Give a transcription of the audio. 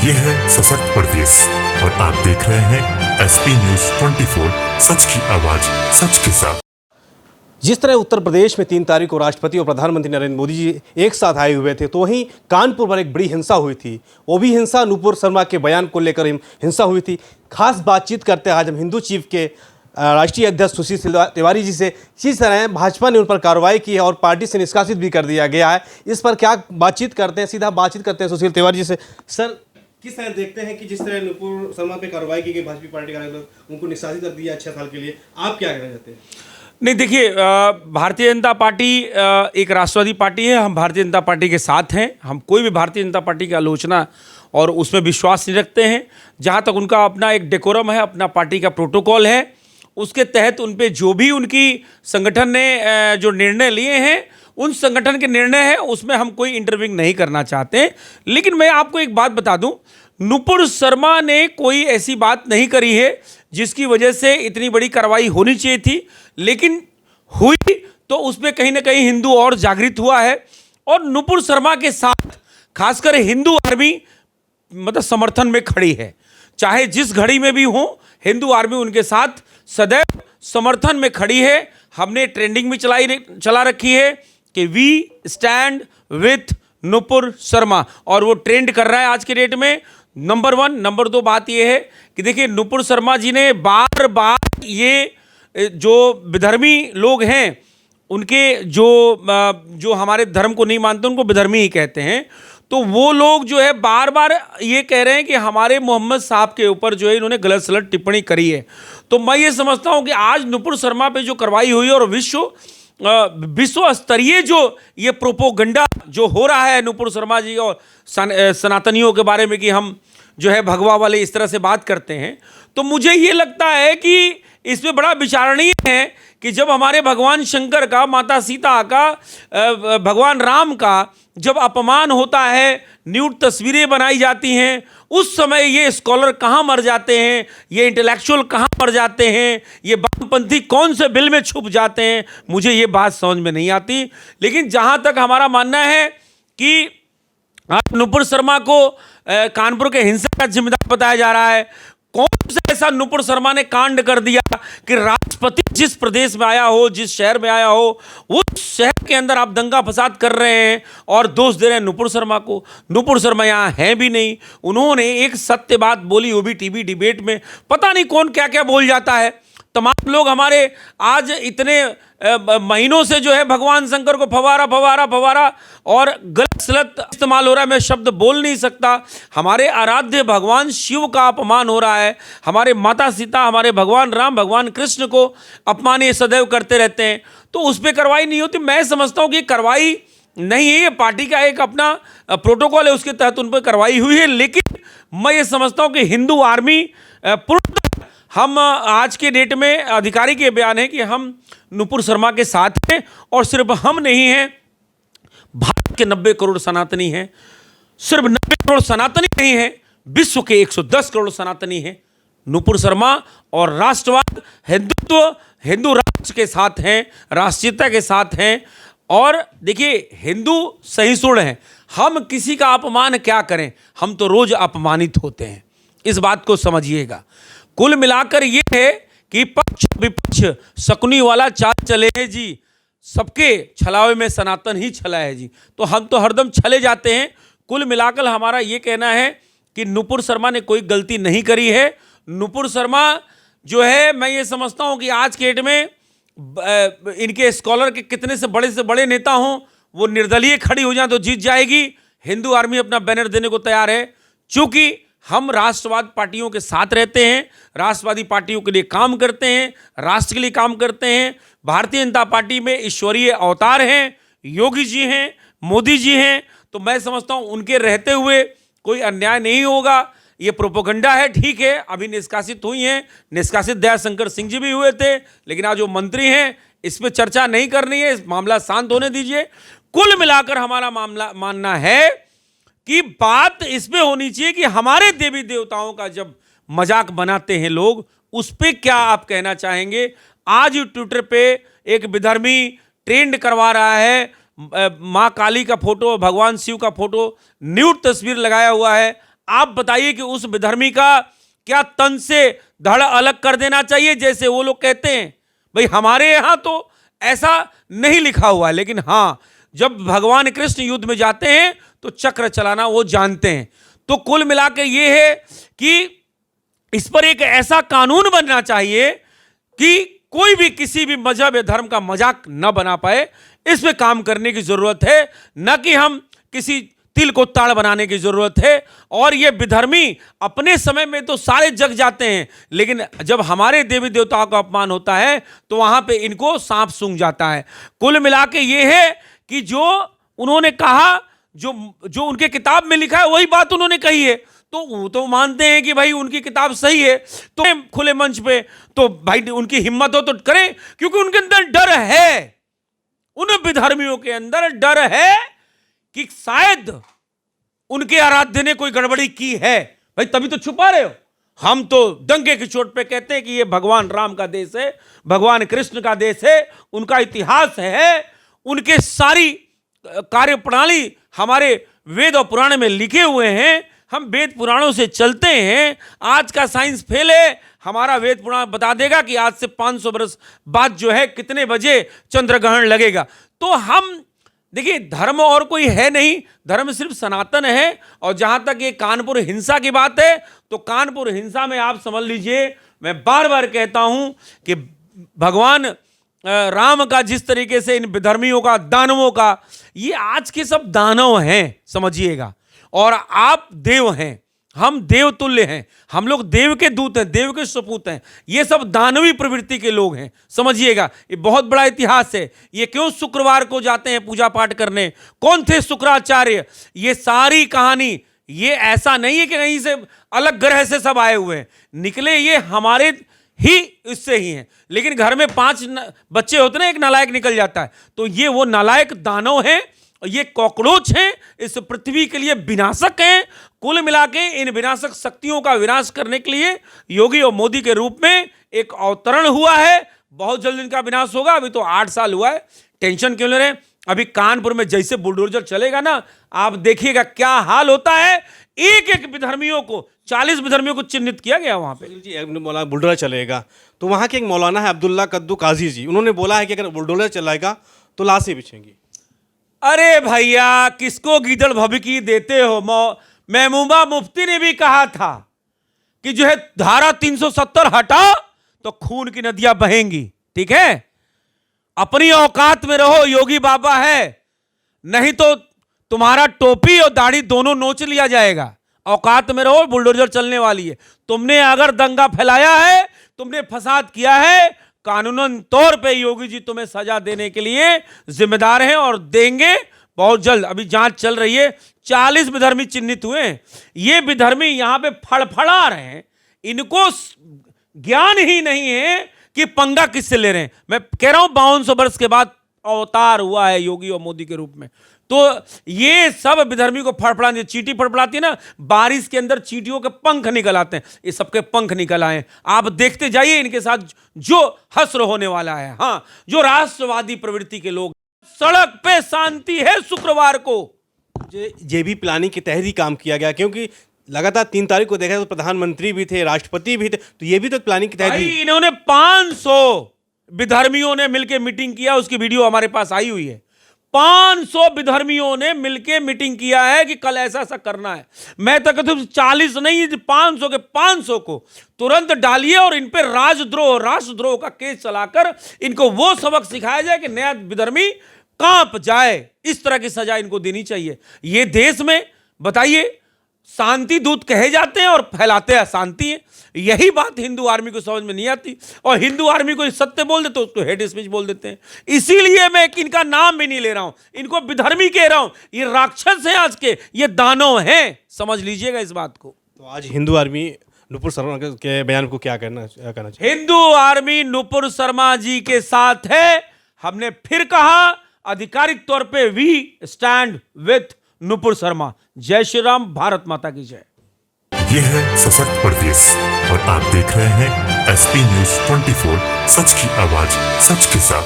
ये है सशक्त प्रदेश और आप देख रहे हैं एसपी न्यूज 24, सच की आवाज सच के साथ। जिस तरह उत्तर प्रदेश में 3 तारीख को राष्ट्रपति और प्रधानमंत्री नरेंद्र मोदी जी एक साथ आए हुए थे, तो वहीं कानपुर पर एक बड़ी हिंसा हुई थी। वो भी हिंसा नुपुर शर्मा के बयान को लेकर हिंसा हुई थी। खास बातचीत करते हैं आज हम हिंदू चीफ के राष्ट्रीय अध्यक्ष सुशील तिवारी जी से। किस तरह भाजपा ने उन पर कार्रवाई की है और पार्टी से निष्कासित भी कर दिया गया है, इस पर क्या बातचीत करते हैं, सीधा बातचीत करते हैं सुशील तिवारी जी से। सर, किस तरह देखते हैं कि जिस तरह नुपुर शर्मा पे कार्रवाई की गई, भाजपा पार्टी का उनको निष्कासित कर दिया 6 साल के लिए, आप क्या कहना चाहते हैं? नहीं, देखिए, भारतीय जनता पार्टी एक राष्ट्रवादी पार्टी है। हम भारतीय जनता पार्टी के साथ हैं। हम कोई भी भारतीय जनता पार्टी की आलोचना और उसमें विश्वास नहीं रखते हैं। जहाँ तक उनका अपना एक डेकोरम है, अपना पार्टी का प्रोटोकॉल है, उसके तहत उन पे जो भी उनकी संगठन ने जो निर्णय लिए हैं, उन संगठन के निर्णय है, उसमें हम कोई इंटरव्यू नहीं करना चाहते। लेकिन मैं आपको एक बात बता दूं, नुपुर शर्मा ने कोई ऐसी बात नहीं करी है जिसकी वजह से इतनी बड़ी कार्रवाई होनी चाहिए थी, लेकिन हुई तो उसमें कहीं ना कहीं हिंदू और जागृत हुआ है। और नुपुर शर्मा के साथ खासकर हिंदू आर्मी मतलब समर्थन में खड़ी है। चाहे जिस घड़ी में भी हो, हिंदू आर्मी उनके साथ सदैव समर्थन में खड़ी है। हमने ट्रेंडिंग भी चला रखी है कि we stand with Nupur Sharma, और वो ट्रेंड कर रहा है आज के डेट में। नंबर 1। नंबर 2 बात ये है कि देखिए, नुपुर शर्मा जी ने बार बार ये जो विधर्मी लोग हैं, उनके जो हमारे धर्म को नहीं मानते उनको विधर्मी ही कहते हैं, तो वो लोग जो है बार बार ये कह रहे हैं कि हमारे मोहम्मद साहब के ऊपर जो है इन्होंने गलत सलत टिप्पणी करी है। तो मैं ये समझता हूँ कि आज नुपुर शर्मा पे जो कार्रवाई हुई और विश्व स्तरीय जो ये प्रोपोगंडा जो हो रहा है नुपुर शर्मा जी और सनातनियों के बारे में कि हम जो है भगवा वाले इस तरह से बात करते हैं, तो मुझे ये लगता है कि इसमें बड़ा विचारणीय है कि जब हमारे भगवान शंकर का, माता सीता का, भगवान राम का जब अपमान होता है, न्यूड तस्वीरें बनाई जाती हैं, उस समय ये स्कॉलर कहाँ मर जाते हैं, ये इंटेलेक्चुअल कहाँ मर जाते हैं, ये वामपंथी कौन से बिल में छुप जाते हैं, मुझे ये बात समझ में नहीं आती। लेकिन जहाँ तक हमारा मानना है कि आज नुपुर शर्मा को कानपुर के हिंसा का जिम्मेदार बताया जा रहा है। कौन सा ऐसा नुपुर शर्मा ने कांड कर दिया कि राष्ट्रपति जिस प्रदेश में आया हो, जिस शहर में आया हो, उस शहर के अंदर आप दंगा फसाद कर रहे हैं और दोष दे रहे हैं नुपुर शर्मा को? नुपुर शर्मा यहाँ हैं भी नहीं। उन्होंने एक सत्य बात बोली, वो भी टीवी डिबेट में। पता नहीं कौन क्या क्या बोल जाता है। तमाम लोग हमारे आज इतने महीनों से जो है भगवान शंकर को फवारा फवारा फवारा और गलत सलत इस्तेमाल हो रहा है। मैं शब्द बोल नहीं सकता। हमारे आराध्य भगवान शिव का अपमान हो रहा है, हमारे माता सीता, हमारे भगवान राम, भगवान कृष्ण को अपमान ये सदैव करते रहते हैं, तो उस पर कार्रवाई नहीं होती। मैं समझता हूँ कि कार्रवाई नहीं है, ये पार्टी का एक अपना प्रोटोकॉल है, उसके तहत उन पर कार्रवाई हुई है। लेकिन मैं ये समझता हूँ कि हिंदू आर्मी पूर्णतः, हम आज के डेट में अधिकारी के बयान है कि हम नुपुर शर्मा के साथ हैं, और सिर्फ हम नहीं हैं, भारत के 90 करोड़ सनातनी हैं। सिर्फ 90 करोड़ सनातनी नहीं हैं, विश्व के 110 करोड़ सनातनी हैं। नुपुर शर्मा और राष्ट्रवाद, हिंदुत्व, हिंदू राष्ट्र के साथ हैं, राष्ट्रीयता के साथ हैं। और देखिए, हिंदू सहिष्णु हैं। हम किसी का अपमान क्या करें, हम तो रोज अपमानित होते हैं, इस बात को समझिएगा। कुल मिलाकर ये है कि पक्ष विपक्ष शकुनी वाला चाल चले हैं जी, सबके छलावे में सनातन ही छला है जी, तो हम तो हरदम छले जाते हैं। कुल मिलाकर हमारा ये कहना है कि नुपुर शर्मा ने कोई गलती नहीं करी है। नुपुर शर्मा जो है, मैं ये समझता हूँ कि आज के डेट में इनके स्कॉलर के कितने से बड़े नेता हों, वो निर्दलीय खड़ी हो जाए तो जीत जाएगी। हिंदू आर्मी अपना बैनर देने को तैयार है, क्योंकि हम राष्ट्रवाद पार्टियों के साथ रहते हैं, राष्ट्रवादी पार्टियों के लिए काम करते हैं, राष्ट्र के लिए काम करते हैं। भारतीय जनता पार्टी में ईश्वरीय अवतार हैं, योगी जी हैं, मोदी जी हैं, तो मैं समझता हूं उनके रहते हुए कोई अन्याय नहीं होगा। ये प्रोपोगंडा है, ठीक है, अभी निष्कासित हुई हैं, निष्कासित दयाशंकर सिंह जी भी हुए थे, लेकिन आज जो मंत्री हैं इस पर चर्चा नहीं करनी है, इस मामला शांत होने दीजिए। कुल मिलाकर हमारा मानना है कि बात इसमें होनी चाहिए कि हमारे देवी देवताओं का जब मजाक बनाते हैं लोग, उस पर क्या आप कहना चाहेंगे? आज ट्विटर पे एक विधर्मी ट्रेंड करवा रहा है, माँ काली का फोटो, भगवान शिव का फोटो, न्यूड तस्वीर लगाया हुआ है। आप बताइए कि उस विधर्मी का क्या तन से धड़ अलग कर देना चाहिए जैसे वो लोग कहते हैं? भाई हमारे यहां तो ऐसा नहीं लिखा हुआ है, लेकिन हां, जब भगवान कृष्ण युद्ध में जाते हैं तो चक्र चलाना वो जानते हैं। तो कुल मिलाकर ये है कि इस पर एक ऐसा कानून बनना चाहिए कि कोई भी किसी भी मजहब या धर्म का मजाक न बना पाए। इस पे काम करने की जरूरत है, न कि हम किसी तिल को ताड़ बनाने की जरूरत है। और ये विधर्मी अपने समय में तो सारे जग जाते हैं, लेकिन जब हमारे देवी देवताओं का अपमान होता है तो वहां पे इनको सांप सूंघ जाता है। कुल मिला के ये है कि जो उन्होंने कहा, जो उनके किताब में लिखा है वही बात उन्होंने कही है, तो वो तो मानते हैं कि भाई उनकी किताब सही है। तो खुले मंच पे तो भाई उनकी हिम्मत हो तो करें, क्योंकि उनके अंदर डर है, उन विधर्मियों के अंदर डर है कि शायद उनके आराध्य ने कोई गड़बड़ी की है। भाई तभी तो छुपा रहे हो। हम तो डंके की चोट पे कहते हैं कि ये भगवान राम का देश है, भगवान कृष्ण का देश है, उनका इतिहास है, उनके सारी कार्य प्रणाली हमारे वेद और पुराण में लिखे हुए हैं। हम वेद पुराणों से चलते हैं। आज का साइंस फेल है, हमारा वेद पुराण बता देगा कि आज से 500 वर्ष बाद जो है कितने बजे चंद्रग्रहण लगेगा। तो हम देखिए, धर्म और कोई है नहीं, धर्म सिर्फ सनातन है। और जहां तक ये कानपुर हिंसा की बात है, तो कानपुर हिंसा में आप समझ लीजिए, मैं बार बार कहता हूं कि भगवान राम का जिस तरीके से इन विधर्मियों का, दानवों का, ये आज के सब दानव हैं, समझिएगा। और आप देव हैं, हम देव तुल्य हैं, हम लोग देव के दूत हैं, देव के सपूत हैं। ये सब दानवी प्रवृत्ति के लोग हैं, समझिएगा। ये बहुत बड़ा इतिहास है। ये क्यों शुक्रवार को जाते हैं पूजा पाठ करने, कौन थे शुक्राचार्य, ये सारी कहानी, ये ऐसा नहीं है कि कहीं से अलग ग्रह से सब आए हुए हैं, निकले ये हमारे ही इससे ही हैं। लेकिन घर में 5 बच्चे होते ना, एक नालायक निकल जाता है, तो ये वो नालायक दानव हैं, ये कॉकरोच हैं, इस पृथ्वी के लिए विनाशक हैं। कुल मिला के इन विनाशक शक्तियों का विनाश करने के लिए योगी और मोदी के रूप में एक अवतरण हुआ है। बहुत जल्द इनका विनाश होगा। अभी तो 8 साल हुआ है, टेंशन क्यों ले रहे हैं? अभी कानपुर में जैसे बुलडोजर चलेगा ना, आप देखिएगा क्या हाल होता है। एक एक विधर्मियों को, 40 विधर्मियों को चिन्हित किया गया वहां पे। जी, मौलाना बुलडोजर चलेगा, तो वहां के एक मौलाना है अब्दुल्ला कद्दू काजी जी, उन्होंने बोला है कि अगर बुलडोजर चलाएगा तो लाशें बिछेंगी। अरे भैया, किसको गीदड़ भभकी देते हो? महबूबा मुफ्ती ने भी कहा था कि जो है धारा 370 हटा तो खून की नदियां बहेंगी। ठीक है, अपनी औकात में रहो, योगी बाबा है, नहीं तो तुम्हारा टोपी और दाढ़ी दोनों नोच लिया जाएगा। औकात में रहो, बुलडोजर चलने वाली है। तुमने अगर दंगा फैलाया है, तुमने फसाद किया है, कानूनन तौर पे योगी जी तुम्हें सजा देने के लिए जिम्मेदार हैं और देंगे बहुत जल्द। अभी जांच चल रही है, 40 विधर्मी चिन्हित हुए हैं। ये विधर्मी यहां पे फड़फड़ा रहे हैं, इनको ज्ञान ही नहीं है कि पंगा किससे ले रहे हैं। मैं कह रहा हूं 5200 वर्ष के बाद अवतार हुआ है योगी और मोदी के रूप में। तो ये सब विधर्मी को फड़फड़ाती, चींटी फड़फड़ाती है ना, बारिश के अंदर चींटियों के पंख निकल आते हैं, ये सबके पंख निकल आए। आप देखते जाइए इनके साथ जो हश्र होने वाला है। हाँ, जो राष्ट्रवादी प्रवृत्ति के लोग, सड़क पे शांति है शुक्रवार को। ये भी प्लानिंग के तहत ही काम किया गया, क्योंकि लगातार 3 तारीख को देखा तो प्रधानमंत्री भी थे, राष्ट्रपति भी थे, तो ये भी तो प्लानिंग के तहत ही। इन्होंने 500 विधर्मियों ने मिलकर मीटिंग किया, उसकी वीडियो हमारे पास आई हुई है। 500 विधर्मियों ने मिलकर मीटिंग किया है कि कल ऐसा ऐसा करना है। मैं तो कहता हूं 40 नहीं, 500 के 500 को तुरंत डालिए और इन पे राजद्रोह, राष्ट्रद्रोह का केस चलाकर इनको वो सबक सिखाया जाए कि नया विधर्मी कांप जाए। इस तरह की सजा इनको देनी चाहिए। ये देश में बताइए, शांति दूत कहे जाते हैं और फैलाते हैं अशांति। यही बात हिंदू आर्मी को समझ में नहीं आती, और हिंदू आर्मी को सत्य बोल देते तो उसको हेट स्पीच बोल देते हैं। इसीलिए मैं इनका नाम भी नहीं ले रहा हूं, इनको विधर्मी कह रहा हूं। ये राक्षस हैं आज के, ये दानव हैं, समझ लीजिएगा इस बात को। तो आज हिंदू आर्मी नुपुर शर्मा के बयान को क्या कहना चाहिए? हिंदू आर्मी नुपुर शर्मा जी के साथ है। हमने फिर कहा, आधिकारिक तौर पे we stand with Nupur Sharma. जय श्री राम, भारत माता की जय। ये है सशक्त प्रदेश और आप देख रहे हैं SP News 24, सच की आवाज सच के साथ।